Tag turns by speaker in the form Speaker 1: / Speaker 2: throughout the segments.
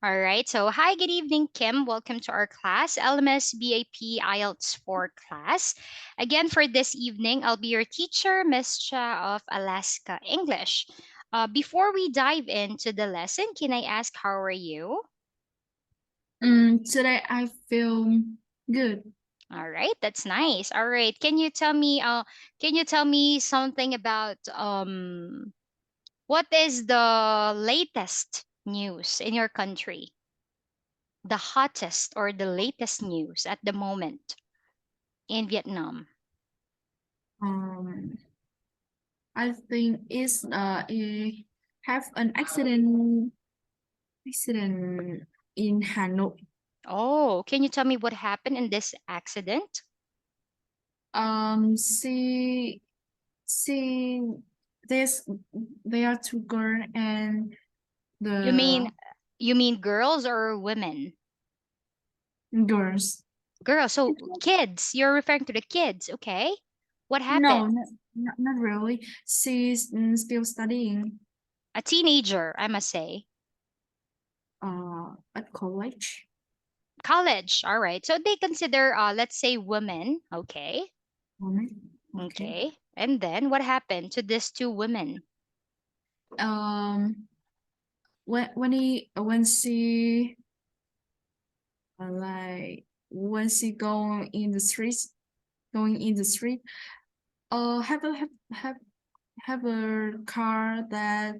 Speaker 1: All right. So, hi, good evening, Kim. Welcome to our class, LMS BAP IELTS4 class. Again, for this evening, I'll be your teacher, Miss Cha of Alaska English. Before we dive into the lesson, can I ask how are you?
Speaker 2: Today I feel good.
Speaker 1: All right, that's nice. All right, can you tell me something about what is the latest news in your country? The hottest or the latest news at the moment in Vietnam?
Speaker 2: Um, I think it have an accident in Hanoi.
Speaker 1: Oh, can you tell me what happened in this accident?
Speaker 2: See this there are two girls and
Speaker 1: You mean
Speaker 2: the
Speaker 1: you mean girls or women?
Speaker 2: girls.
Speaker 1: Girls, so kids. You're referring to the kids, okay? What happened?
Speaker 2: No, not really. She's still studying
Speaker 1: A teenager, I must say.
Speaker 2: at college.
Speaker 1: College, all right. So they consider let's say women, okay?
Speaker 2: Okay.
Speaker 1: Okay. And then what happened to these two women?
Speaker 2: Um, when she like when she going in the street, have a car that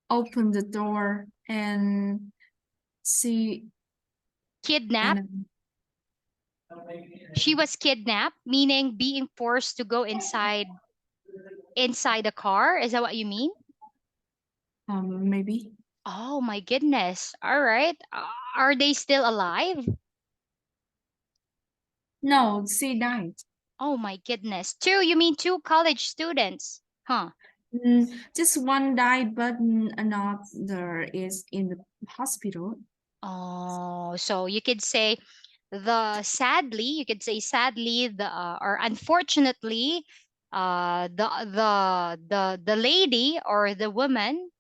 Speaker 2: opened the door and she
Speaker 1: Kidnapped?
Speaker 2: and
Speaker 1: She was kidnapped, meaning being forced to go inside the car. Is that what you mean?
Speaker 2: maybe
Speaker 1: Oh my goodness. All right. Are they still alive?
Speaker 2: no, she died.
Speaker 1: Oh my goodness. Two, you mean two college students? Huh.
Speaker 2: Just one died, but another is in the hospital.
Speaker 1: Oh, so you could say sadly the or unfortunately the lady or the woman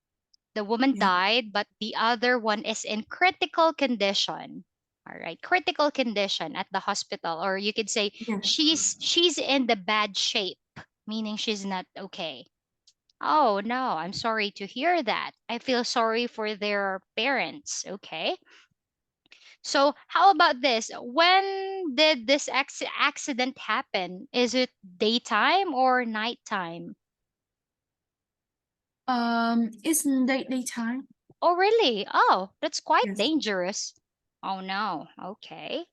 Speaker 2: Yeah.
Speaker 1: died, but the other one is in critical condition. All right, critical condition at the hospital, or you could say
Speaker 2: Yes.
Speaker 1: she's in the bad shape, meaning she's not okay. Oh no, I'm sorry to hear that. I feel sorry for their parents. Okay. So how about this? When did this accident happen? Is it daytime or nighttime?
Speaker 2: It's daytime.
Speaker 1: Oh, really? Oh, that's quite
Speaker 2: Yes.
Speaker 1: dangerous. Oh, no. Okay.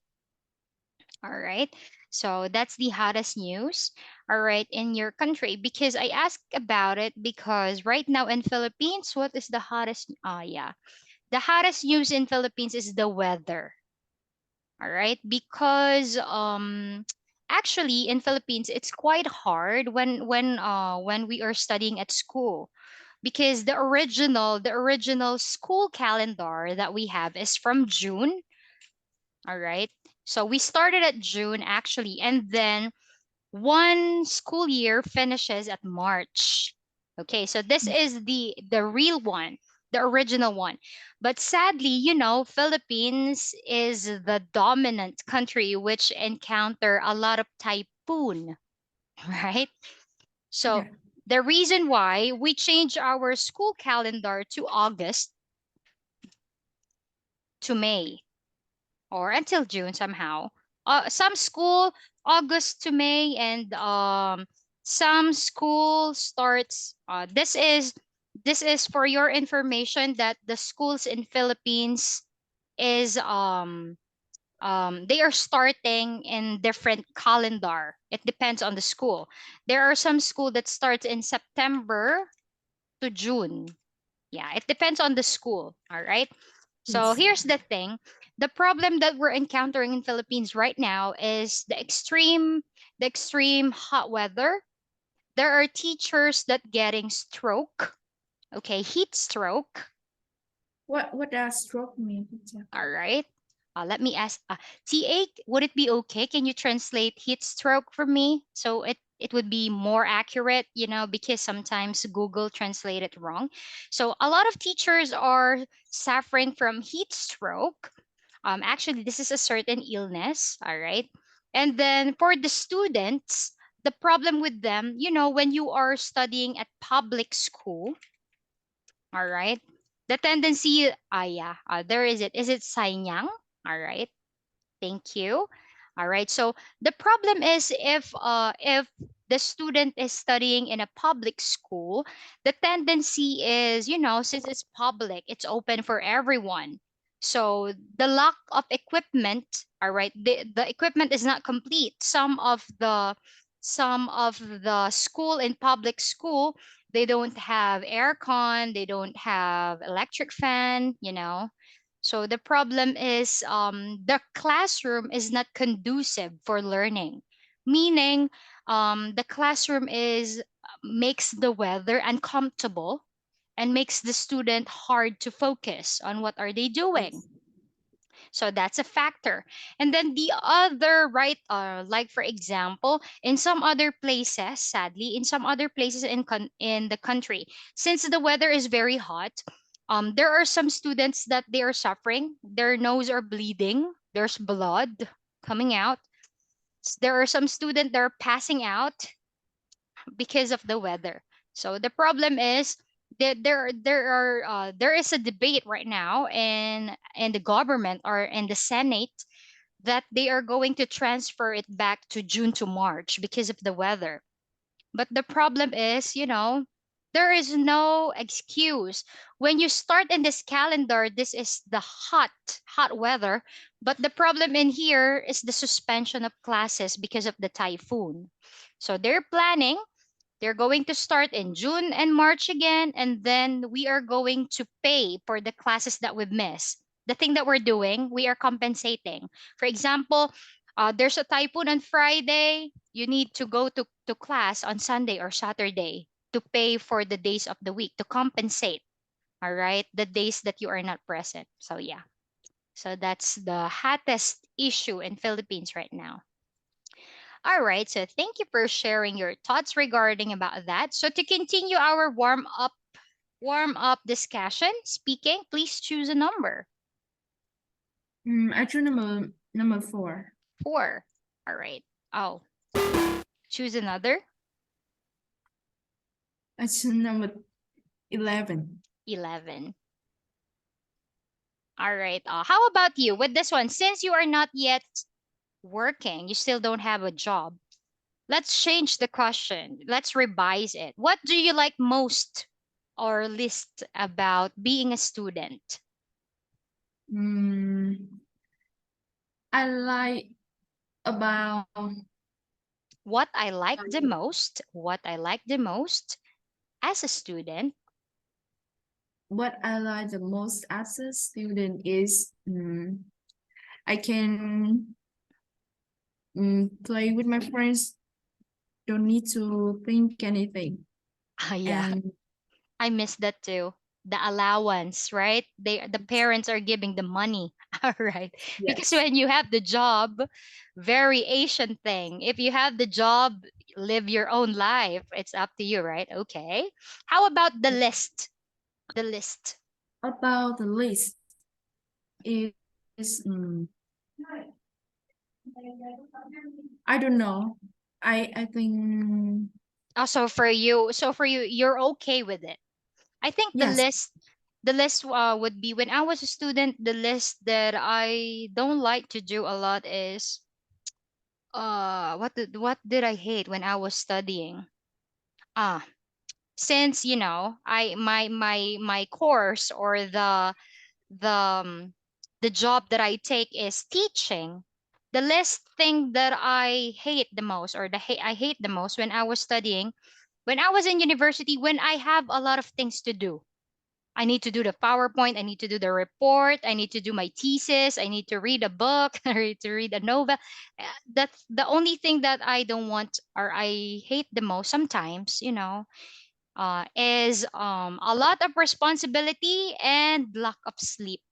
Speaker 1: All right. So that's the hottest news. All right. In your country, because I asked about it because right now in Philippines, what is the hottest? Yeah. The hottest news in Philippines is the weather. All right. Because, actually in Philippines, it's quite hard when we are studying at school because the original school calendar that we have is from June. All right. So we started at June actually, and then one school year finishes at March. Okay, so this is the real one, the original one. But sadly, Philippines is the dominant country which encounter a lot of typhoon, right? So
Speaker 2: Yeah.
Speaker 1: the reason why we change our school calendar to August to May or until June somehow. Some school August to May, and some school starts. This is for your information that the schools in Philippines is they are starting in different calendar. It depends on the school. There are some school that starts in September to June. Yeah, it depends on the school. All right. So
Speaker 2: Yes.
Speaker 1: here's the thing. The problem that we're encountering in Philippines right now is the extreme hot weather. There are teachers that getting stroke, okay, heat stroke.
Speaker 2: What does stroke mean, teacher?
Speaker 1: All right. Let me ask, TA, would it be okay? Can you translate heat stroke for me? So it it would be more accurate, because sometimes Google translate it wrong. So a lot of teachers are suffering from heat stroke. Actually, this is a certain illness, all right? And then for the students, the problem with them, when you are studying at public school, all right, the tendency, yeah, there is it. Is it Sanyang? All right. Thank you. All right. So the problem is if the student is studying in a public school, the tendency is, since it's public, it's open for everyone. So the lack of equipment, all right, the equipment is not complete. Some of the school in public school, they don't have aircon, they don't have electric fan, so the problem is the classroom is not conducive for learning, meaning the classroom is makes the weather uncomfortable and makes the student hard to focus on what are they doing.
Speaker 2: Yes.
Speaker 1: So that's a factor. And then the other, right, like for example, in some other places, sadly, in some other places in the country, since the weather is very hot, there are some students that they are suffering. Their nose are bleeding. There's blood coming out. There are some students that are passing out because of the weather. So the problem is that there is a debate right now in the government or in the Senate that they are going to transfer it back to June to March because of the weather. But the problem is, there is no excuse. When you start in this calendar, this is the hot weather. But the problem in here is the suspension of classes because of the typhoon. So they're going to start in June and March again, and then we are going to pay for the classes that we've missed. The thing that we're doing, we are compensating. For example, there's a typhoon on Friday. You need to go to class on Sunday or Saturday to pay for the days of the week to compensate. All right, the days that you are not present. So yeah, so that's the hottest issue in Philippines right now. All right, so thank you for sharing your thoughts regarding about that. So to continue our warm up discussion, speaking, please choose a number.
Speaker 2: I choose number 4.
Speaker 1: 4. All right. Oh, choose another.
Speaker 2: I choose number 11.
Speaker 1: 11. All right. How about you with this one? Since you are not yet working, you still don't have a job. Let's change the question. Let's revise it. What do you like most or least about being a student?
Speaker 2: Mm, I like about
Speaker 1: What I like the most as a student.
Speaker 2: what I like the most as a student is I can play with my friends. Don't need to think anything.
Speaker 1: Yeah,
Speaker 2: And
Speaker 1: I miss that too. The allowance, right? The parents are giving the money. All right. Because
Speaker 2: yes,
Speaker 1: when you have the job, very Asian thing. If you have the job, live your own life. It's up to you, right? Okay. How about the list? The list.
Speaker 2: about the list is I don't know. I think
Speaker 1: Also for you, you're okay with it. I think the
Speaker 2: yes.
Speaker 1: list would be when I was a student, the list that I don't like to do a lot is what did I hate when I was studying? Ah, since I my course or the job that I take is teaching. The last thing that I hate the most or I hate the most when I was studying, when I was in university, when I have a lot of things to do. I need to do the PowerPoint. I need to do the report. I need to do my thesis. I need to read a book. I need to read a novel. That's the only thing that I don't want or I hate the most sometimes, is a lot of responsibility and lack of sleep.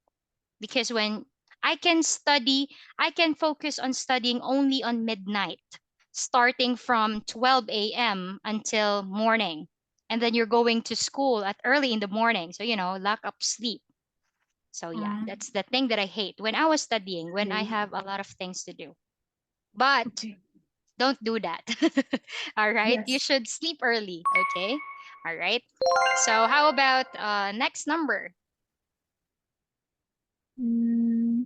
Speaker 1: Because when I can study, I can focus on studying only on midnight. starting from 12 a.m. until morning. And then you're going to school at early in the morning. So, lack up sleep. So yeah,
Speaker 2: Um,
Speaker 1: that's the thing that I hate when I was studying, when I
Speaker 2: okay.
Speaker 1: have a lot of things to do. But
Speaker 2: Okay.
Speaker 1: don't do that. All right. You
Speaker 2: Yes.
Speaker 1: should sleep early. Okay. All right. So how about next number?
Speaker 2: Mm,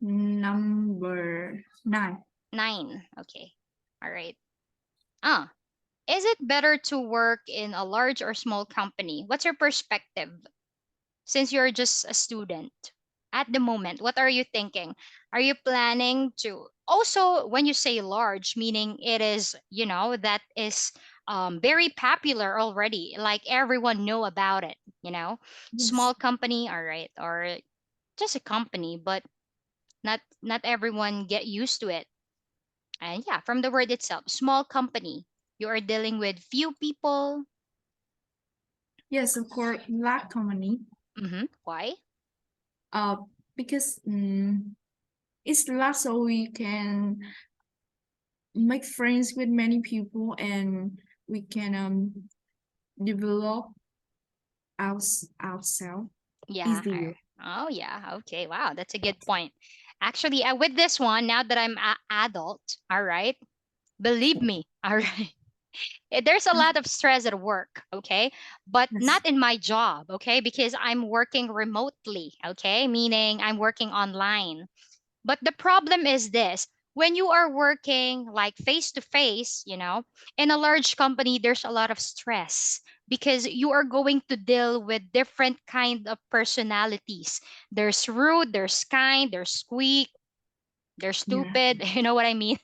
Speaker 2: number 9.
Speaker 1: 9. Okay. All right. Ah, is it better to work in a large or small company? What's your perspective since you're just a student at the moment? What are you thinking? Are you planning to also, when you say large, meaning it is, that is very popular already, like everyone know about it,
Speaker 2: Yes.
Speaker 1: small company, all right, or just a company, but not everyone get used to it. And yeah, from the word itself, small company, you are dealing with few people.
Speaker 2: Yes, of course, black company.
Speaker 1: Why?
Speaker 2: Uh, because it's less so we can make friends with many people and we can develop ourselves
Speaker 1: Yeah.
Speaker 2: easier.
Speaker 1: Oh, yeah. Okay. Wow. That's a good point. Actually, with this one, now that I'm adult, all right, believe me, all right, there's a lot of stress at work, okay, but
Speaker 2: Yes.
Speaker 1: not in my job, okay, because I'm working remotely, okay, meaning I'm working online. But the problem is this: when you are working like face to face, in a large company, there's a lot of stress because you are going to deal with different kind of personalities. There's rude, there's kind, there's squeak, there's
Speaker 2: Yeah.
Speaker 1: stupid. You know what I mean?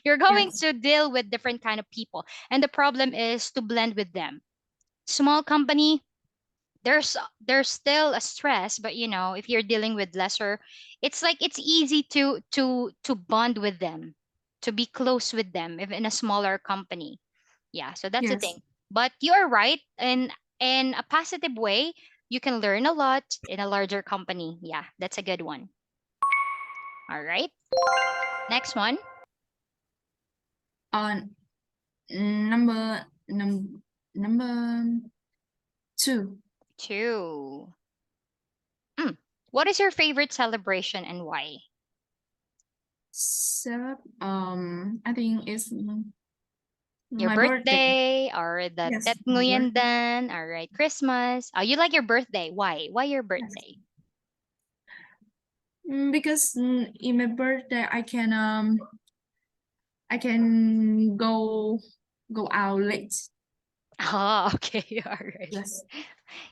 Speaker 1: You're going
Speaker 2: Yes.
Speaker 1: to deal with different kind of people. And the problem is to blend with them. Small company, there's still a stress, but if you're dealing with lesser, it's like it's easy to bond with them, to be close with them if in a smaller company. Yeah, so that's the
Speaker 2: Yes.
Speaker 1: thing. But you're right, in a positive way, you can learn a lot in a larger company. Yeah, that's a good one. All right, next one.
Speaker 2: On number 2.
Speaker 1: 2. Mm. What is your favorite celebration and why?
Speaker 2: So I think it's
Speaker 1: Your
Speaker 2: my birthday.
Speaker 1: birthday or the
Speaker 2: Yes,
Speaker 1: Tet
Speaker 2: my
Speaker 1: Nguyen
Speaker 2: birthday.
Speaker 1: Dan, all right, Christmas. Oh, you like your birthday. Why? Why your
Speaker 2: Yes.
Speaker 1: birthday?
Speaker 2: Because in my birthday I can go out late.
Speaker 1: Oh, okay. All right.
Speaker 2: Yes.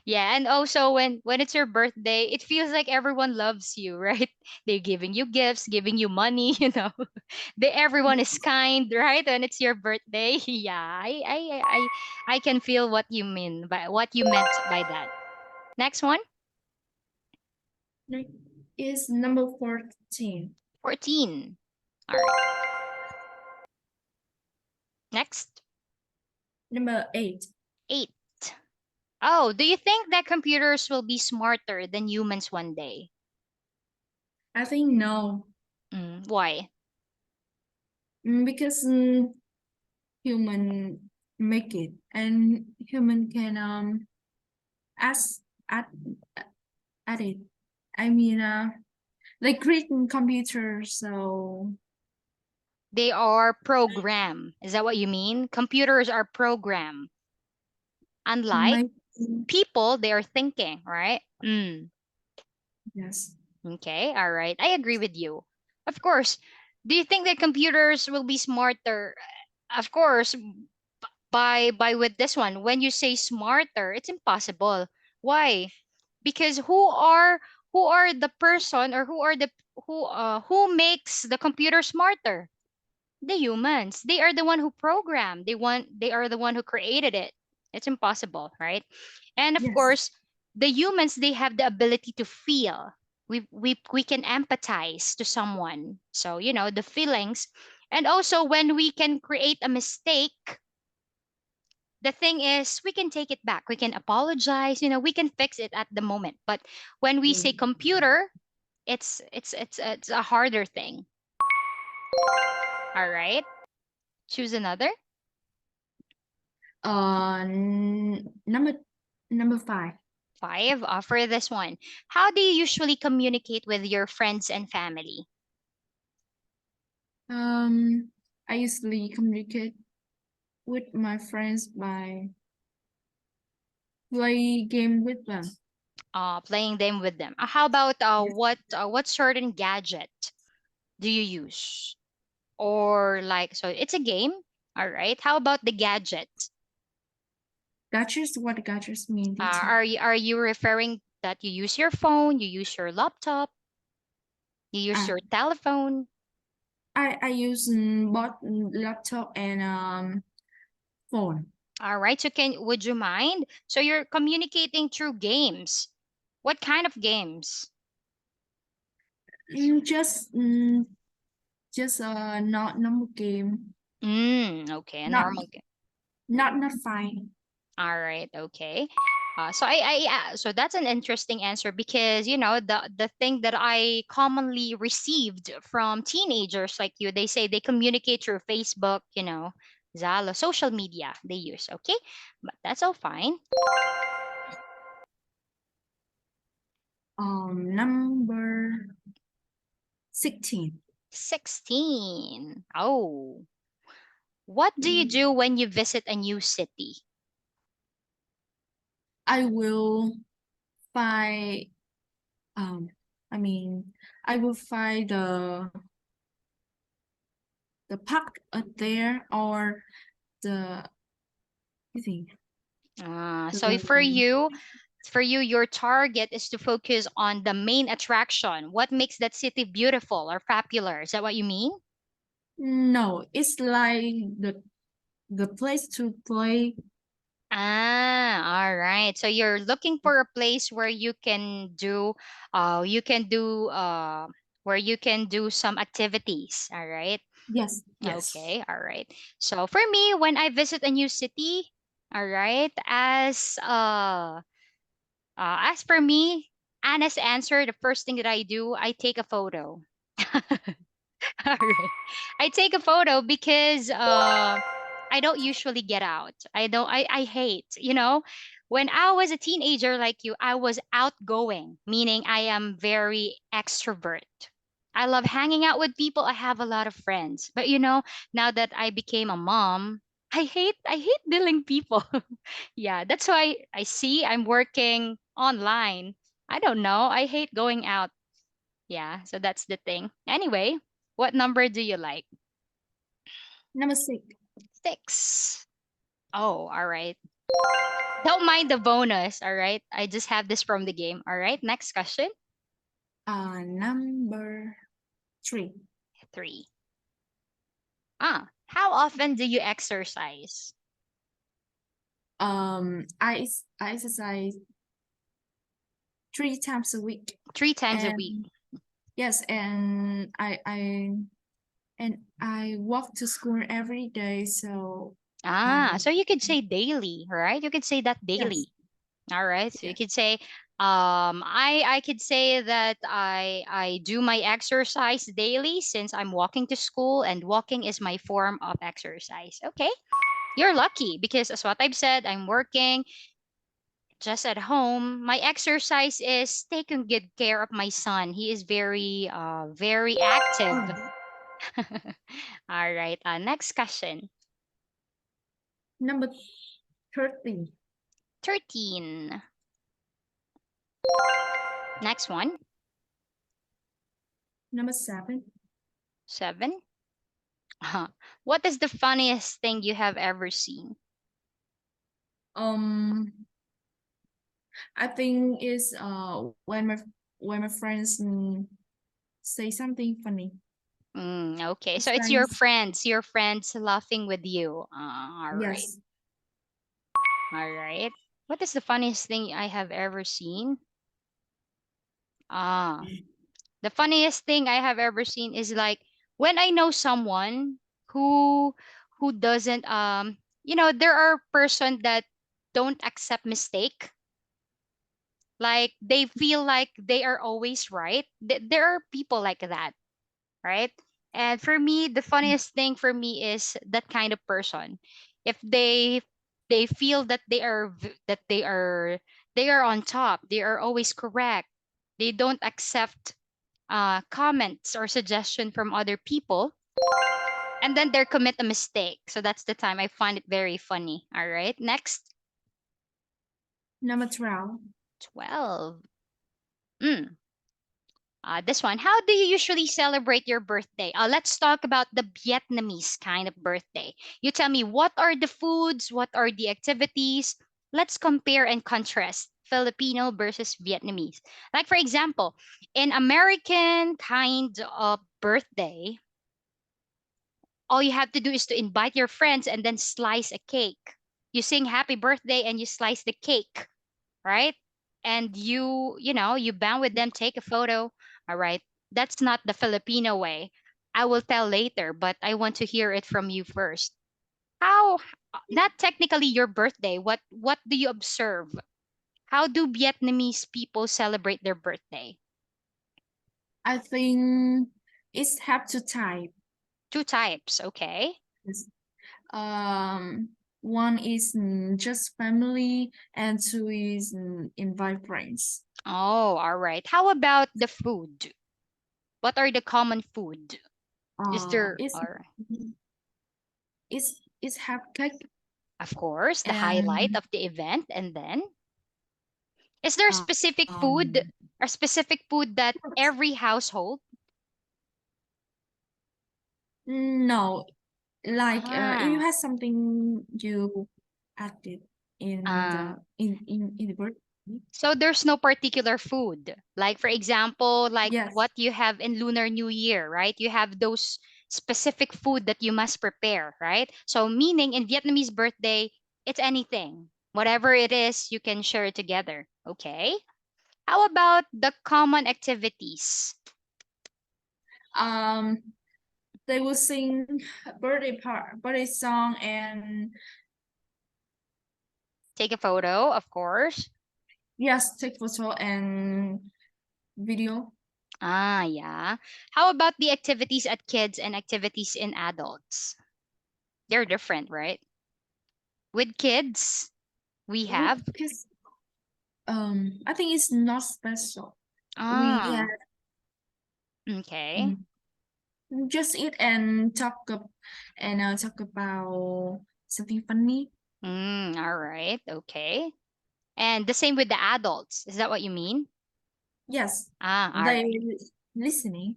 Speaker 1: Yeah, and also when it's your birthday, it feels like everyone loves you, right? They're giving you gifts, giving you money, everyone is kind, right? When it's your birthday. Yeah, I can feel what you mean by what you meant by that. Next one.
Speaker 2: Next is number 14.
Speaker 1: 14. All right. Next.
Speaker 2: Number 8.
Speaker 1: 8. Oh, do you think that computers will be smarter than humans one day?
Speaker 2: I think no.
Speaker 1: Why?
Speaker 2: Because human make it and human can ask at at it. I mean like written computer so
Speaker 1: They are program. Is that what you mean? Computers are program. Unlike
Speaker 2: might
Speaker 1: people, they are thinking, right?
Speaker 2: yes.
Speaker 1: Okay, all right. I agree with you. Of course. Do you think that computers will be smarter? Of course, by with this one, when you say smarter, it's impossible. Why? Because who are the person, or who makes the computer smarter? The humans. They are the one who programmed. They are the one who created it. It's impossible, right? And of
Speaker 2: Yes.
Speaker 1: course, the humans, they have the ability to feel. We can empathize to someone. So, the feelings. And also when we can create a mistake, the thing is we can take it back. We can apologize, we can fix it at the moment. But when we say computer, it's a harder thing. All right. Choose another.
Speaker 2: Number five.
Speaker 1: Five. For this one, how do you usually communicate with your friends and family?
Speaker 2: Um, I usually communicate with my friends by play game with them.
Speaker 1: Playing them with them. How about
Speaker 2: Yes.
Speaker 1: what certain gadget do you use? Or like, so it's a game. All right. How about the gadget?
Speaker 2: Gotchas, what gotchas mean, teacher?
Speaker 1: Are you referring that you use your phone, you use your laptop, you use
Speaker 2: Ah,
Speaker 1: your telephone?
Speaker 2: I use both laptop and phone.
Speaker 1: All right. So would you mind? So you're communicating through games. What kind of games?
Speaker 2: Mm, just not normal game.
Speaker 1: Okay, a
Speaker 2: Not
Speaker 1: normal game.
Speaker 2: not fine.
Speaker 1: All right, okay. So that's an interesting answer because the thing that I commonly received from teenagers like you, they say they communicate through Facebook, Zalo, social media they use. Okay, but that's all fine.
Speaker 2: Number 16.
Speaker 1: 16. Oh, what do you
Speaker 2: Mm,
Speaker 1: do when you visit a new city?
Speaker 2: I will find um I mean I will find the park there or the I think
Speaker 1: So
Speaker 2: the
Speaker 1: for you, your target is to focus on the main attraction. What makes that city beautiful or popular? Is that what you mean?
Speaker 2: no, it's like the place to play.
Speaker 1: All right. So you're looking for a place where you can do some activities. All right.
Speaker 2: Yes, yes.
Speaker 1: Okay. All right. So for me, when I visit a new city, all right, as for me, Anna's answer, the first thing that I do, I take a photo. All right. I take a photo because I don't usually get out. I hate, when I was a teenager like you, I was outgoing, meaning I am very extrovert. I love hanging out with people. I have a lot of friends. But now that I became a mom, I hate dealing people. Yeah, that's why I see I'm working online. I don't know. I hate going out. Yeah, so that's the thing. Anyway, what number do you like?
Speaker 2: Number 6.
Speaker 1: 6. Oh, all right. Don't mind the bonus, all right? I just have this from the game. All right, next question.
Speaker 2: Number 3.
Speaker 1: 3. How often do you exercise?
Speaker 2: I exercise 3 times a week,
Speaker 1: 3 times a week.
Speaker 2: and yes, and I walk to school every day. So
Speaker 1: So you could say daily, right? You could say that
Speaker 2: yes,
Speaker 1: daily. All right. So you
Speaker 2: yes,
Speaker 1: could say, I could say that I do my exercise daily since I'm walking to school and walking is my form of exercise. Okay. You're lucky because as what I've said, I'm working just at home. My exercise is taking good care of my son. He is very active.
Speaker 2: oh,
Speaker 1: All right. Next question.
Speaker 2: number 13.
Speaker 1: 13. Next one.
Speaker 2: Number 7.
Speaker 1: 7. Uh, what is the funniest thing you have ever seen?
Speaker 2: um I think is when my friends say something funny.
Speaker 1: Okay, so
Speaker 2: It's
Speaker 1: it's
Speaker 2: like
Speaker 1: your friends laughing with you. All right,
Speaker 2: yes.
Speaker 1: all right. What is the funniest thing I have ever seen? Ah, the funniest thing I have ever seen is like when I know someone who who doesn't there are person that don't accept mistake. Like they feel like they are always right. There are people like that, right? And for me, the funniest thing for me is that kind of person. If they feel that they are on top, they are always correct. They don't accept comments or suggestion from other people, and then they commit a mistake. So that's the time I find it very funny. All right, next.
Speaker 2: Number 12.
Speaker 1: 12. Mm. This one. How do you usually celebrate your birthday? Let's talk about the Vietnamese kind of birthday. You tell me, what are the foods? What are the activities? Let's compare and contrast Filipino versus Vietnamese. Like, for example, in American kind of birthday, all you have to do is to invite your friends and then slice a cake. You sing happy birthday and you slice the cake, right? And you band with them, take a photo. All right. That's not the Filipino way. I will tell later, but I want to hear it from you first. How, not technically your birthday, what do you observe? How do Vietnamese people celebrate their birthday?
Speaker 2: I think it's have to type.
Speaker 1: Two types, okay?
Speaker 2: Yes. Um, one is just family, and two is invite friends.
Speaker 1: Oh, all right. How about the food? What are the common food? Is
Speaker 2: Uh,
Speaker 1: there,
Speaker 2: it's
Speaker 1: or
Speaker 2: it's have cake
Speaker 1: of course, the highlight
Speaker 2: and
Speaker 1: of the event, and then is there a
Speaker 2: uh,
Speaker 1: specific food,
Speaker 2: um
Speaker 1: a specific food that every household?
Speaker 2: no, like you
Speaker 1: Ah,
Speaker 2: have something you added
Speaker 1: uh,
Speaker 2: in the birthday.
Speaker 1: so there's no particular food. Like for example, like
Speaker 2: Yes.
Speaker 1: what you have in Lunar New Year, right? You have those specific food that you must prepare, right? So meaning in Vietnamese birthday, it's anything. Whatever it is, you can share it together. Okay. How about the common activities?
Speaker 2: Um, they will sing birthday song and
Speaker 1: Take a photo, of course.
Speaker 2: yes, take photo and video.
Speaker 1: Ah, yeah. How about the activities at kids and activities in adults? They're different, right? With kids, we
Speaker 2: With
Speaker 1: have.
Speaker 2: kids, I think it's not special. We have
Speaker 1: Ah, okay.
Speaker 2: mm, just eat and talk about something funny.
Speaker 1: All right. Okay. And the same with the adults. Is that what you mean?
Speaker 2: Yes,
Speaker 1: Ah, all
Speaker 2: they
Speaker 1: right.
Speaker 2: listening.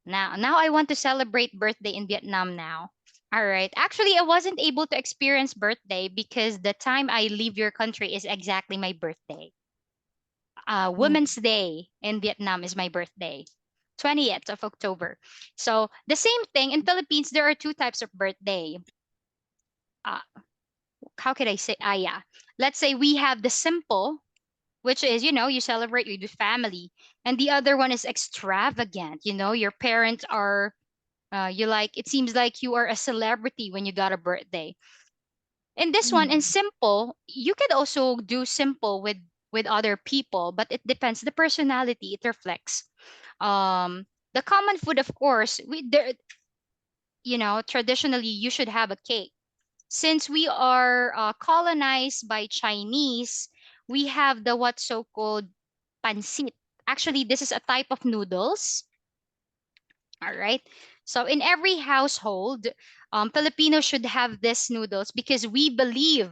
Speaker 1: Now I want to celebrate birthday in Vietnam now. All right. Actually, I wasn't able to experience birthday because the time I leave your country is exactly my birthday.
Speaker 2: Oh,
Speaker 1: Women's Day in Vietnam is my birthday, 20th of October. So the same thing in Philippines, there are two types of birthday. Uh, how could I say? Yeah. Let's say we have the simple, which is, you celebrate with your family. And the other one is extravagant. Your parents are, it seems like you are a celebrity when you got a birthday. In this one, in
Speaker 2: mm,
Speaker 1: simple, you could also do simple with other people, but it depends. The personality, it reflects. Um, the common food, of course, traditionally you should have a cake. Since we are colonized by Chinese, we have the what's so-called pancit. Actually, this is a type of noodles. All right. So in every household, Filipinos should have this noodles because we believe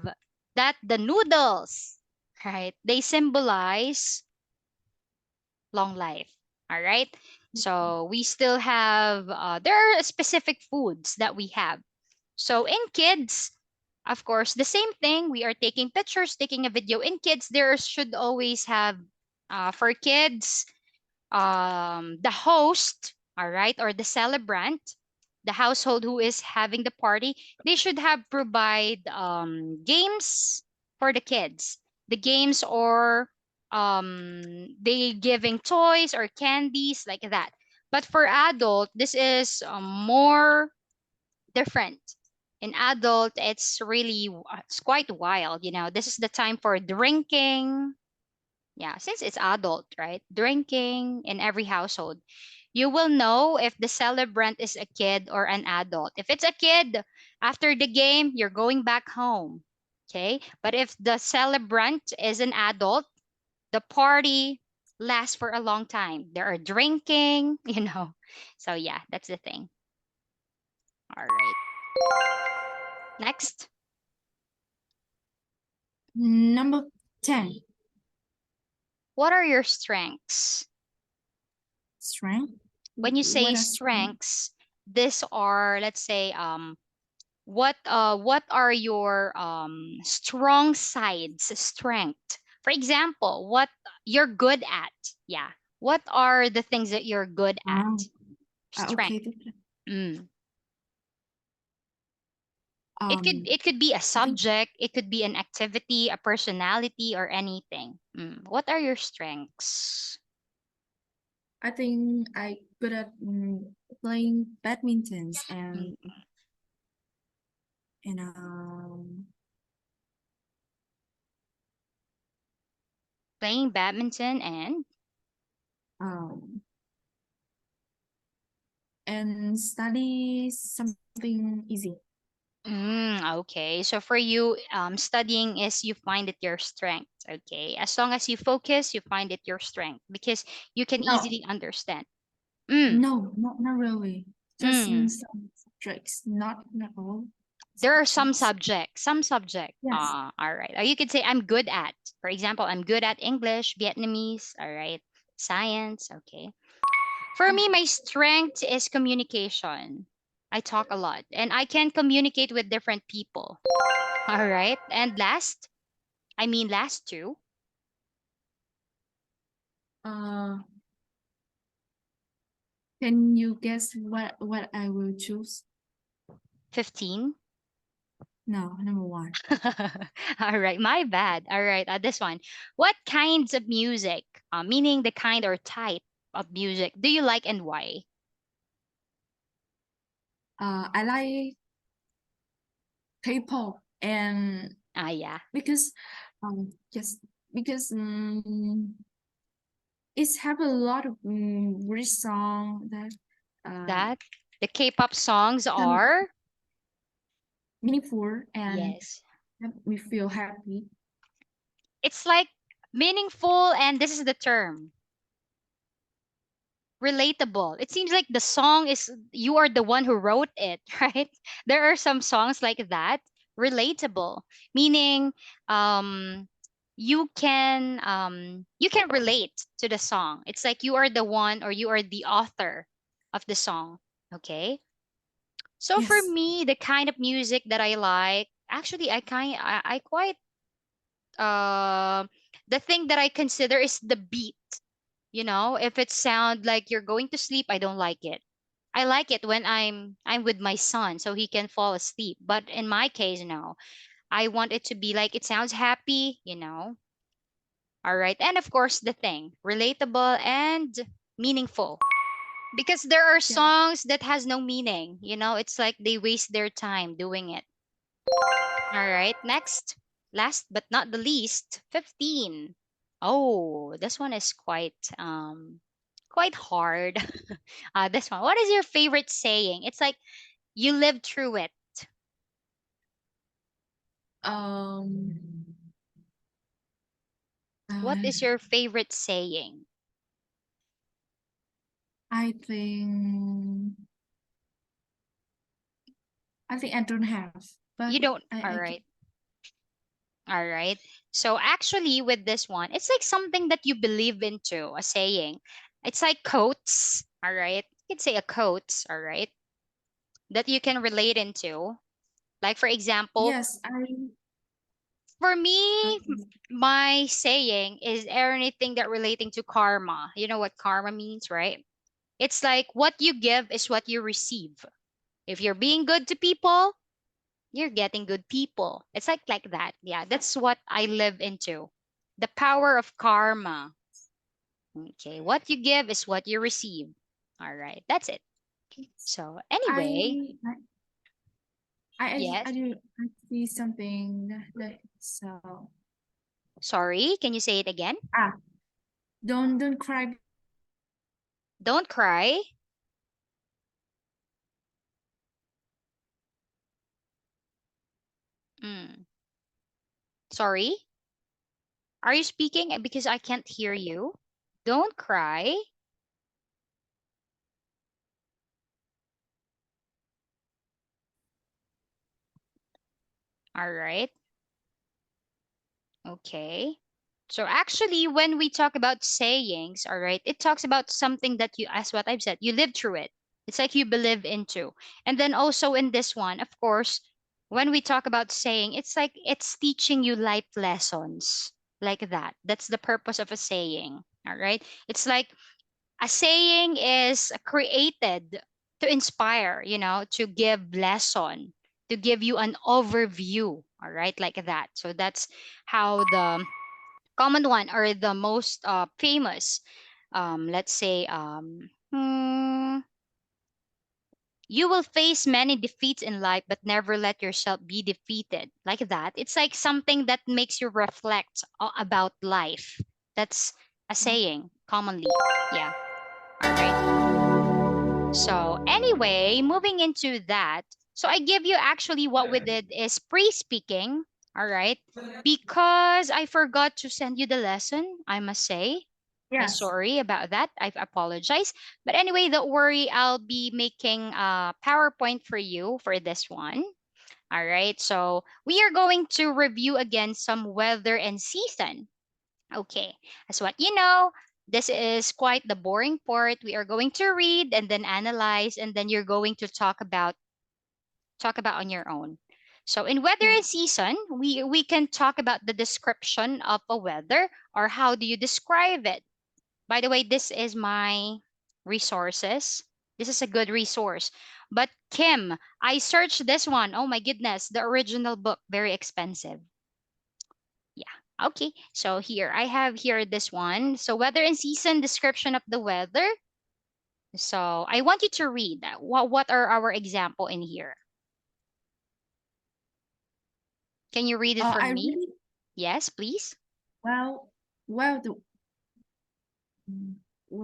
Speaker 1: that the noodles, right, they symbolize long life. All right. So we still have, there are specific foods that we have. So in kids, of course, the same thing. We are taking pictures, taking a video. In kids, there should always have, for kids, the host, all right, or the celebrant, the household who is having the party, they should have provide games for the kids. The games, or they giving toys or candies like that. But for adult, this is more different. In adult, it's quite wild. This is the time for drinking. Yeah, since it's adult, right? Drinking in every household. You will know if the celebrant is a kid or an adult. If it's a kid, after the game, you're going back home. Okay? But if the celebrant is an adult, the party lasts for a long time. There are drinking, you know. So yeah, that's the thing. All right. Next.
Speaker 2: Number 10.
Speaker 1: What are your strengths?
Speaker 2: Strength.
Speaker 1: When you say
Speaker 2: What are strength?
Speaker 1: strengths, these are, let's say, what are your strong sides, strength? For example, what you're good at. Yeah. What are the things that you're good at?
Speaker 2: Um,
Speaker 1: Strength.
Speaker 2: okay.
Speaker 1: Mm.
Speaker 2: Um,
Speaker 1: It could be a
Speaker 2: I think
Speaker 1: subject, it could be an activity, a personality, or anything. What are your strengths?
Speaker 2: I good at playing badmintons
Speaker 1: Mm,
Speaker 2: and
Speaker 1: Playing badminton and
Speaker 2: um study something easy.
Speaker 1: okay. So for you, studying is you find it your strength. Okay. As long as you focus, you find it your strength because you can
Speaker 2: No,
Speaker 1: easily understand. Mm,
Speaker 2: no, not really. Just in
Speaker 1: mm.
Speaker 2: some subjects, not all
Speaker 1: There are some
Speaker 2: subjects.
Speaker 1: subjects, some subject.
Speaker 2: Yes,
Speaker 1: All right. Or you could say I'm good at. For example, I'm good at English, Vietnamese. All right. Science. Okay. For
Speaker 2: yeah.
Speaker 1: me, my strength is communication. I talk a lot and I can communicate with different people. All right. And last two,
Speaker 2: Uh, can you guess what I will choose?
Speaker 1: 15.
Speaker 2: No, number one.
Speaker 1: All right. My bad. All right. This one. What kinds of music, meaning the kind or type of music, do you like and why?
Speaker 2: I like K-pop and
Speaker 1: Ah, yeah.
Speaker 2: because yes because it's have a lot of rich song that um
Speaker 1: That the K-pop songs
Speaker 2: some
Speaker 1: are,
Speaker 2: meaningful and
Speaker 1: yes.
Speaker 2: make me feel happy.
Speaker 1: It's like meaningful, and this is the term, relatable. It seems like the song is you are the one who wrote it, right? There are some songs like that, relatable, meaning um you can relate to the song. It's like you are the one or you are the author of the song. Okay? So for
Speaker 2: Yes,
Speaker 1: me, the kind of music that I like, actually I quite uh, the thing that I consider is the beat. You know, if it sound like you're going to sleep, I don't like it. I like it when I'm with my son so he can fall asleep. But in my case, no. I want it to be like it sounds happy, you know. All right. And of course, the thing, relatable and meaningful. Because there are
Speaker 2: yeah.
Speaker 1: songs that has no meaning, you know, it's like they waste their time doing it. All right, next. Last but not the least, 15. Oh, this one is quite hard. This one. What is your favorite saying? It's like you lived through it.
Speaker 2: Um,
Speaker 1: What
Speaker 2: uh,
Speaker 1: is your favorite saying?
Speaker 2: I think I don't have, but
Speaker 1: You don't. All
Speaker 2: I can.
Speaker 1: right. All right. So actually with this one, it's like something that you believe into, a saying. It's like quotes, all right? You could say a quote, all right? That you can relate into. Like for example,
Speaker 2: Yes,
Speaker 1: for
Speaker 2: I
Speaker 1: me, my saying is anything that relating to karma. You know what karma means, right? It's like what you give is what you receive. If you're being good to people, you're getting good people. It's like that. Yeah, that's what I live into. The power of karma. Okay, what you give is what you receive. All right, that's it. So anyway,
Speaker 2: I I
Speaker 1: yes.
Speaker 2: do I see something that so
Speaker 1: Sorry, can you say it again?
Speaker 2: ah don't cry
Speaker 1: Don't cry. Mm. Sorry. Are you speaking? Because I can't hear you. Don't cry. All right. Okay. So actually, when we talk about sayings, all right, it talks about something that you, as what I've said, you live through it. It's like you believe into. And then also in this one, of course, when we talk about saying, it's like it's teaching you life lessons like that. That's the purpose of a saying. All right. It's like a saying is created to inspire, to give lesson, to give you an overview. All right. Like that. So that's how the common one or the most famous, let's say, you will face many defeats in life but never let yourself be defeated, like that. It's like something that makes you reflect about life. That's a saying commonly. Yeah. All right. So anyway, moving into that, so I give you actually what we did is pre-speaking, all right? Because I forgot to send you the lesson, I must say. I'm
Speaker 2: Yes.
Speaker 1: sorry about that. I apologize. But anyway, don't worry. I'll be making a PowerPoint for you for this one. All right. So we are going to review again some weather and season. Okay, as what you know, this is quite the boring part. We are going to read and then analyze, and then you're going to talk about on your own. So in weather
Speaker 2: Yeah.
Speaker 1: and season, we can talk about the description of a weather or how do you describe it. By the way, this is my resources. This is a good resource. But Kim, I searched this one. Oh my goodness, the original book, very expensive. Yeah. Okay. So here I have here this one. So weather and season description of the weather. So I want you to read that. What are our example in here? Can you read it for
Speaker 2: I
Speaker 1: me?
Speaker 2: really
Speaker 1: Yes, please.
Speaker 2: well well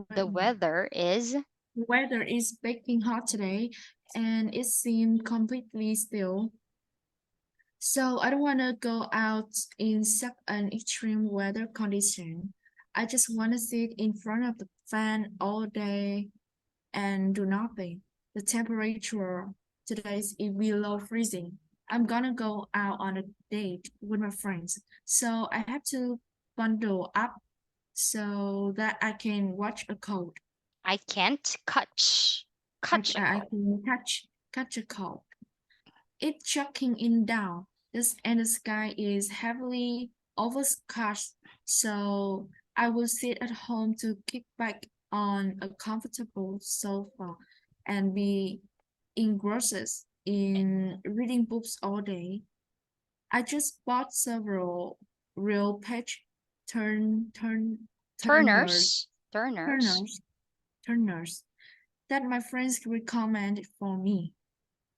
Speaker 1: The weather is
Speaker 2: the weather is baking hot today, and it seemed completely still. So I don't want to go out in such an extreme weather condition. I just want to sit in front of the fan all day and do nothing. The temperature today is below freezing. I'm gonna go out on a date with my friends, so I have to bundle up so that I can watch a cold.
Speaker 1: I can't catch a
Speaker 2: I
Speaker 1: cold.
Speaker 2: can catch a cold. It's chucking in down. The sky is heavily overcast, so I will sit at home to kick back on a comfortable sofa and be engrossed in reading books all day. I just bought several real page turn turn turners
Speaker 1: Turners.
Speaker 2: turners turners that my friends recommended for me.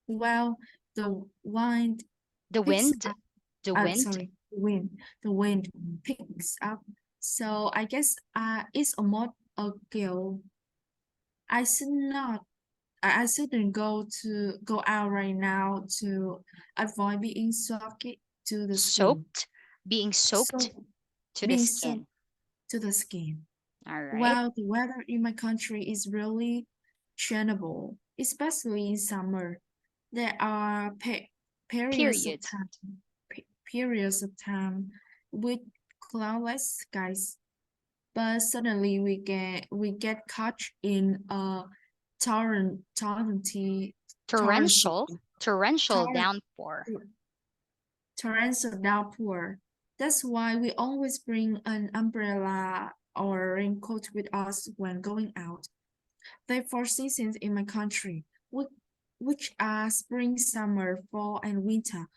Speaker 2: Well, the wind
Speaker 1: The
Speaker 2: picks
Speaker 1: wind.
Speaker 2: up.
Speaker 1: The wind.
Speaker 2: Sorry, the wind picks up. So I guess it's a mod a girl. I should not. I shouldn't go out right now to avoid being soaked to the skin.
Speaker 1: Soaked. Being soaked
Speaker 2: So
Speaker 1: to the
Speaker 2: being soaked
Speaker 1: skin.
Speaker 2: to the skin.
Speaker 1: All right.
Speaker 2: While the weather in my country is really changeable, especially in summer. There are periods of
Speaker 1: Period.
Speaker 2: time, periods of time with cloudless skies, but suddenly we get caught in a torrential
Speaker 1: Torrential
Speaker 2: torrent,
Speaker 1: downpour.
Speaker 2: torrential downpour. That's why we always bring an umbrella or raincoat with us when going out. There are four seasons in my country, which are spring, summer, fall, and winter.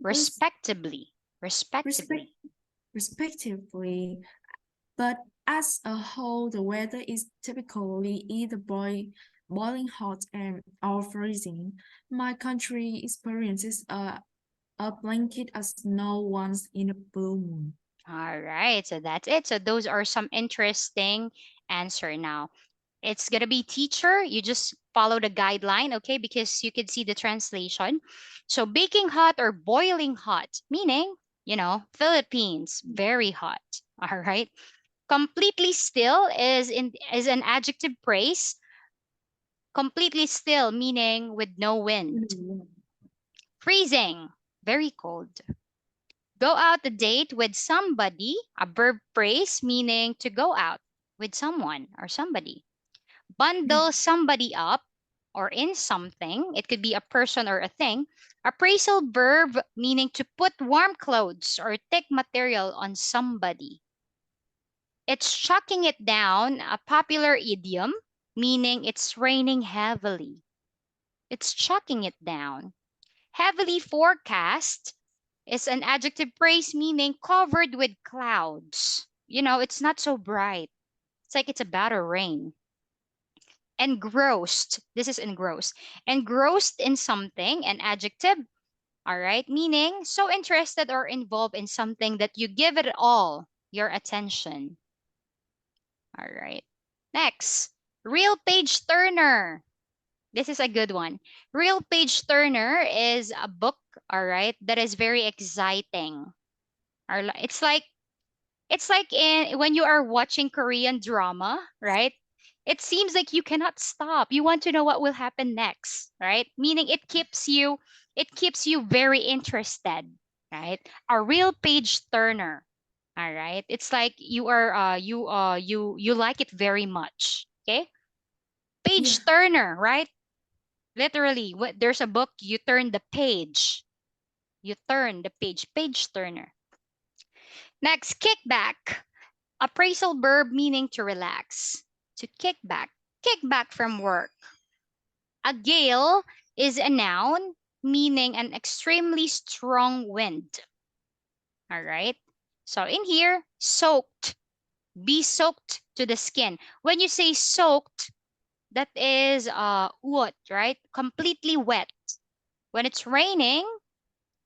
Speaker 2: Those
Speaker 1: Respectably.
Speaker 2: respect,
Speaker 1: Respectively.
Speaker 2: respectively, but as a whole, the weather is typically either boiling hot and or freezing. My country experiences a blanket of snow once in a blue moon.
Speaker 1: All right. So that's it. So those are some interesting answer now. It's gonna be teacher. You just follow the guideline, okay? Because you can see the translation. So baking hot or boiling hot, meaning, Philippines, very hot. All right. Completely still is an adjective praise. Completely still, meaning with no wind.
Speaker 2: Mm.
Speaker 1: Freezing, very cold. Go out a date with somebody, a verb phrase, meaning to go out with someone or somebody.
Speaker 2: Yeah.
Speaker 1: Bundle somebody up or in something. It could be a person or a thing. Appraisal verb, meaning to put warm clothes or thick material on somebody. It's chucking it down, a popular idiom, meaning it's raining heavily. It's chucking it down. Heavily forecast is an adjective phrase meaning covered with clouds. It's not so bright. It's like it's about to rain. Engrossed. This is engrossed. Engrossed in something, an adjective. All right. Meaning so interested or involved in something that you give it all your attention. All right. Next, real page turner. This is a good one. Real page turner is a book, all right, that is very exciting. It's like in when you are watching Korean drama, right? It seems like you cannot stop. You want to know what will happen next, right? Meaning it keeps you very interested, right? A real page turner. All right. It's like you like it very much. Okay?
Speaker 2: Yeah.
Speaker 1: Page turner, right? Literally, there's a book, you turn the page. You turn the page turner. Next, kickback. Appraisal verb meaning to relax. To kick back. Kick back from work. A gale is a noun meaning an extremely strong wind. All right. So in here, soaked. Be soaked to the skin. When you say soaked, that is what, right? Completely wet. When it's raining,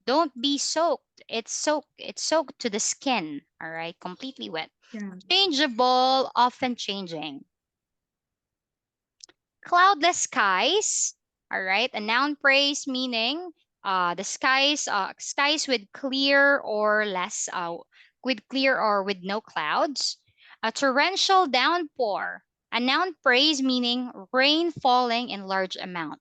Speaker 1: don't be soaked. It's soaked to the skin. All right, completely wet.
Speaker 2: Yeah.
Speaker 1: Changeable, often changing. Cloudless skies. All right, a noun phrase meaning the skies with clear or with no clouds. A torrential downpour. A noun phrase meaning rain falling in large amount.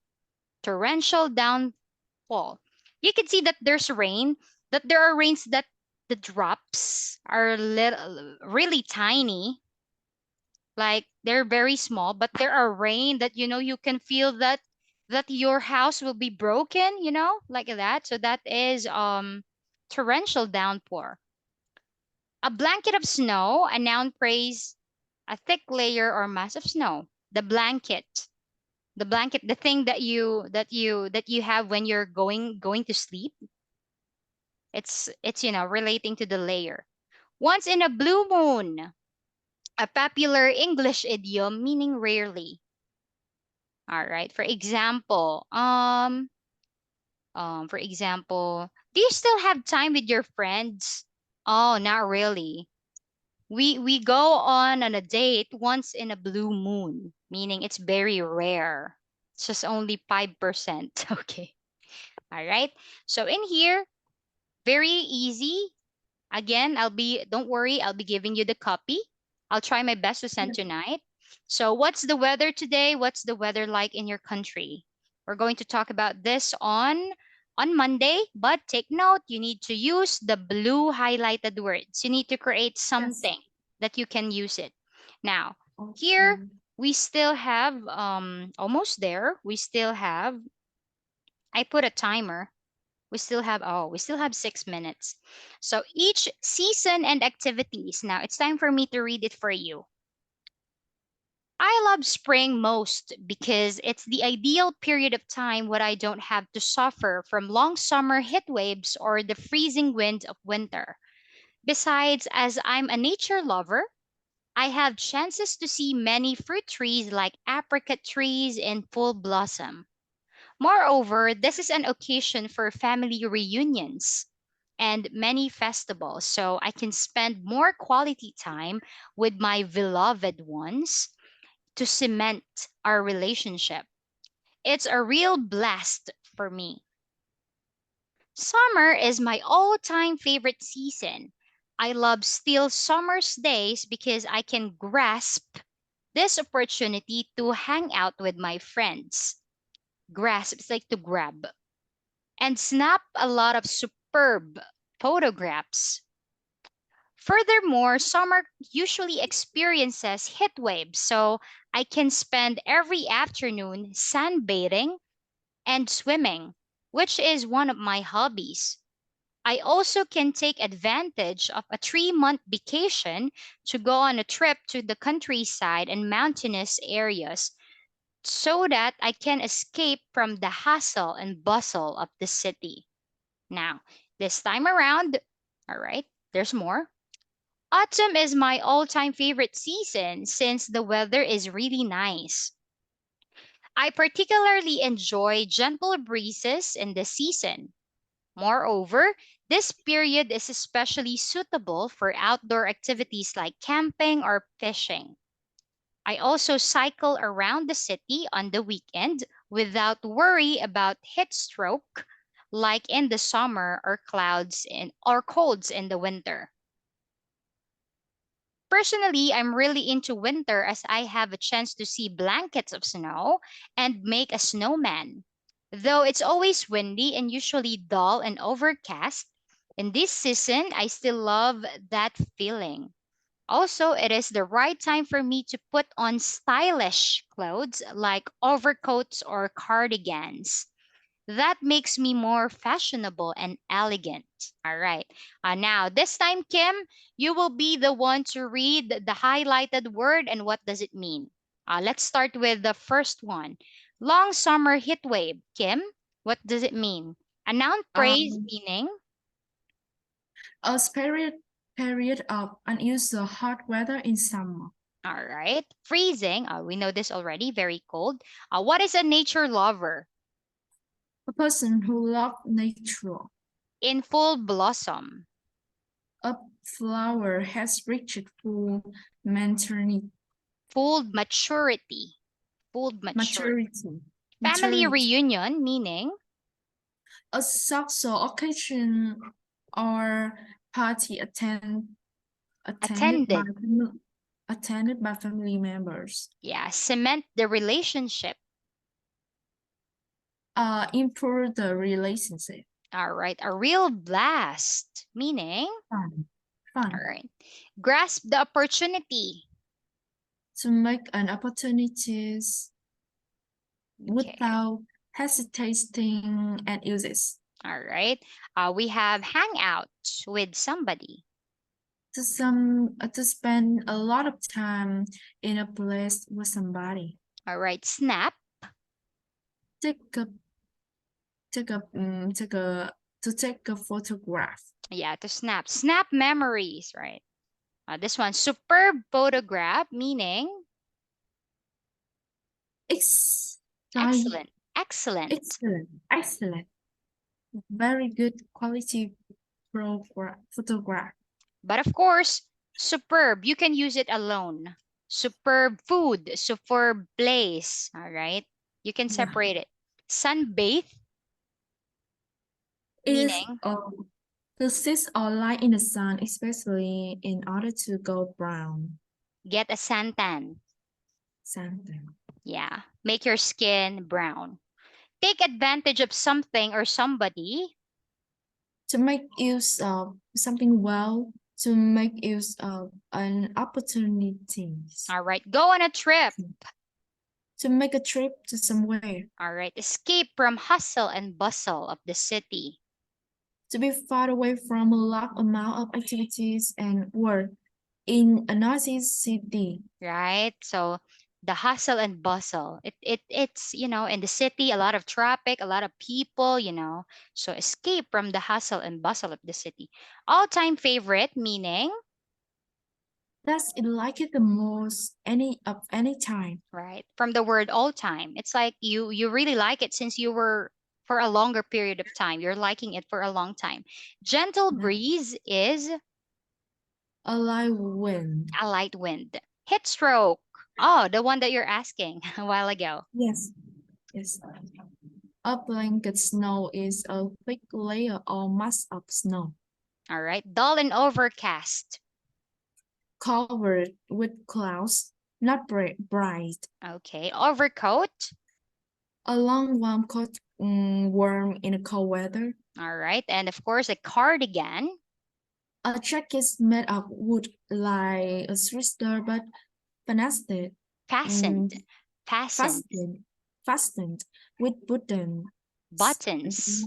Speaker 1: Torrential downfall. You can see that there's rain, that there are rains that the drops are really tiny, like they're very small, but there are rain that you can feel that your house will be broken, like that. So that is torrential downpour. A blanket of snow, a noun phrase, a thick layer or mass of snow. The blanket, the thing that you have when you're going to sleep. It's relating to the layer. Once in a blue moon, a popular English idiom meaning rarely. All right. For example, do you still have time with your friends? Oh, not really. We go on a date once in a blue moon, meaning it's very rare. It's just only 5%. Okay. All right. So in here, very easy. Again, don't worry, I'll be giving you the copy. I'll try my best to send
Speaker 2: Yeah.
Speaker 1: tonight. So, what's the weather today? What's the weather like in your country? We're going to talk about this on Monday, but take note, you need to use the blue highlighted words. You need to create
Speaker 2: Yes.
Speaker 1: something that you can use it. Now, here
Speaker 2: Okay.
Speaker 1: we still have almost there. I put a timer. We still have 6 minutes. So each season and activities. Now it's time for me to read it for you. I love spring most because it's the ideal period of time when I don't have to suffer from long summer heat waves or the freezing wind of winter. Besides, as I'm a nature lover, I have chances to see many fruit trees like apricot trees in full blossom. Moreover, this is an occasion for family reunions and many festivals, so I can spend more quality time with my beloved ones. to cement our relationship. It's a real blast for me. Summer is my all time favorite season. I love still summer's days because I can grasp this opportunity to hang out with my friends. Grasp, it's like to grab, and snap a lot of superb photographs. Furthermore, summer usually experiences heat waves, so I can spend every afternoon sunbathing and swimming, which is one of my hobbies. I also can take advantage of a 3 month vacation to go on a trip to the countryside and mountainous areas so that I can escape from the hustle and bustle of the city. Now, this time around, all right, there's more. Autumn is my all time favorite season since the weather is really nice. I particularly enjoy gentle breezes in the season. Moreover, this period is especially suitable for outdoor activities like camping or fishing. I also cycle around the city on the weekend without worry about heat stroke like in the summer or clouds in or colds in the winter. Personally, I'm really into winter as I have a chance to see blankets of snow and make a snowman. Though it's always windy and usually dull and overcast, in this season I still love that feeling. Also, it is the right time for me to put on stylish clothes like overcoats or cardigans. That makes me more fashionable and elegant. All right. Now, this time, Kim, you will be the one to read the highlighted word and what does it mean. Let's start with the first one. Long summer heat wave. Kim, what does it mean? A noun phrase
Speaker 2: Um,
Speaker 1: meaning,
Speaker 2: a period of unusual hot weather in summer.
Speaker 1: all right, freezing. We know this already, very cold. What is a nature lover?
Speaker 2: A person who loves nature.
Speaker 1: In full blossom.
Speaker 2: A flower has reached full maternity,
Speaker 1: Full maturity. Full maturity.
Speaker 2: maturity.
Speaker 1: Family
Speaker 2: Maturity.
Speaker 1: reunion meaning
Speaker 2: A social occasion or party attended by
Speaker 1: attended.
Speaker 2: attended by family members.
Speaker 1: Yeah, cement the relationship.
Speaker 2: Improve the relationship.
Speaker 1: All right, a real blast meaning,
Speaker 2: Fun.
Speaker 1: all
Speaker 2: Fun.
Speaker 1: right, grasp the opportunity.
Speaker 2: To make an opportunities
Speaker 1: Okay,
Speaker 2: without hesitating and uses.
Speaker 1: all right. We have hang out with somebody.
Speaker 2: To spend a lot of time in a place with somebody.
Speaker 1: All right, snap.
Speaker 2: Take a take a take a to take a photograph.
Speaker 1: Yeah, to snap. Snap memories, right? This one, superb photograph meaning
Speaker 2: Ex
Speaker 1: excellent, excellent.
Speaker 2: excellent. Very good quality photograph.
Speaker 1: But of course, superb, you can use it alone. Superb food, superb place. All right. You can
Speaker 2: Yeah.
Speaker 1: separate it. Sunbathe,
Speaker 2: Is
Speaker 1: meaning
Speaker 2: to sit or lie in the sun, especially in order to go brown.
Speaker 1: get a suntan.
Speaker 2: Something.
Speaker 1: Yeah. Make your skin brown. Take advantage of something or somebody.
Speaker 2: To make use of something well, to make use of an opportunities.
Speaker 1: All right. Go on a trip.
Speaker 2: To make a trip to somewhere.
Speaker 1: All right. Escape from hustle and bustle of the city.
Speaker 2: To be far away from a large amount of activities and work in a noisy city.
Speaker 1: Right? So the hustle and bustle. It's, in the city, a lot of traffic, a lot of people. So escape from the hustle and bustle of the city. All-time favorite meaning,
Speaker 2: That's it like it the most any time.
Speaker 1: right? From the word all time. It's like you really like it since you were for a longer period of time. You're liking it for a long time. Gentle
Speaker 2: Yeah.
Speaker 1: breeze is
Speaker 2: A light wind.
Speaker 1: a light wind. Heat stroke. Oh, the one that you're asking a while ago.
Speaker 2: Yes, yes. A blanket snow is a thick layer or mass of snow
Speaker 1: All right. Dull and overcast.
Speaker 2: covered with clouds, not bright.
Speaker 1: Okay. Overcoat.
Speaker 2: A long warm coat, warm in a cold weather.
Speaker 1: All right. And of course, a cardigan.
Speaker 2: A jacket is made of wood like a twister but fastened, mm,
Speaker 1: Fastened. Fastened.
Speaker 2: fastened with
Speaker 1: Buttons.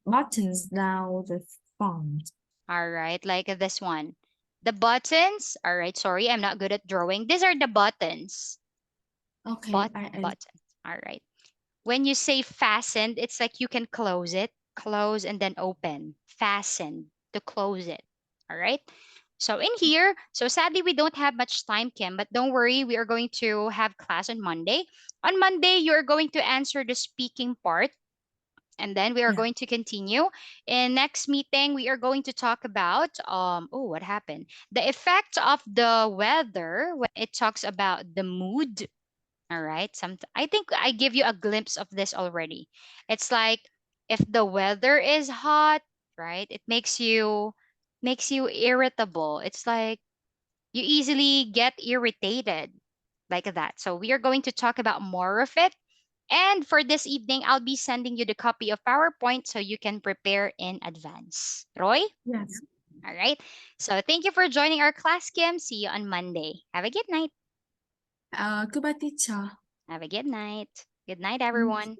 Speaker 2: buttons down the front.
Speaker 1: All right. Like this one. The buttons. All right. Sorry, I'm not good at drawing. These are the buttons.
Speaker 2: Okay, I
Speaker 1: Buttons. All right. When you say fastened, it's like you can close and then open. Fasten to close it. All right. So in here, so sadly we don't have much time, Kim, but don't worry, we are going to have class on Monday. On Monday, you are going to answer the speaking part, and then we are
Speaker 2: yeah.
Speaker 1: going to continue. In next meeting, we are going to talk about oh, what happened? The effect of the weather when it talks about the mood. All right. I think I give you a glimpse of this already. It's like if the weather is hot, right? It makes you irritable. It's like you easily get irritated like that. So we are going to talk about more of it. And for this evening, I'll be sending you the copy of PowerPoint so you can prepare in advance. Roy?
Speaker 2: Yes.
Speaker 1: All right. So thank you for joining our class, Kim. See you on Monday. Have a good night.
Speaker 2: Goodbye, teacher.
Speaker 1: Have a good night. Good night,
Speaker 2: Mm.
Speaker 1: everyone.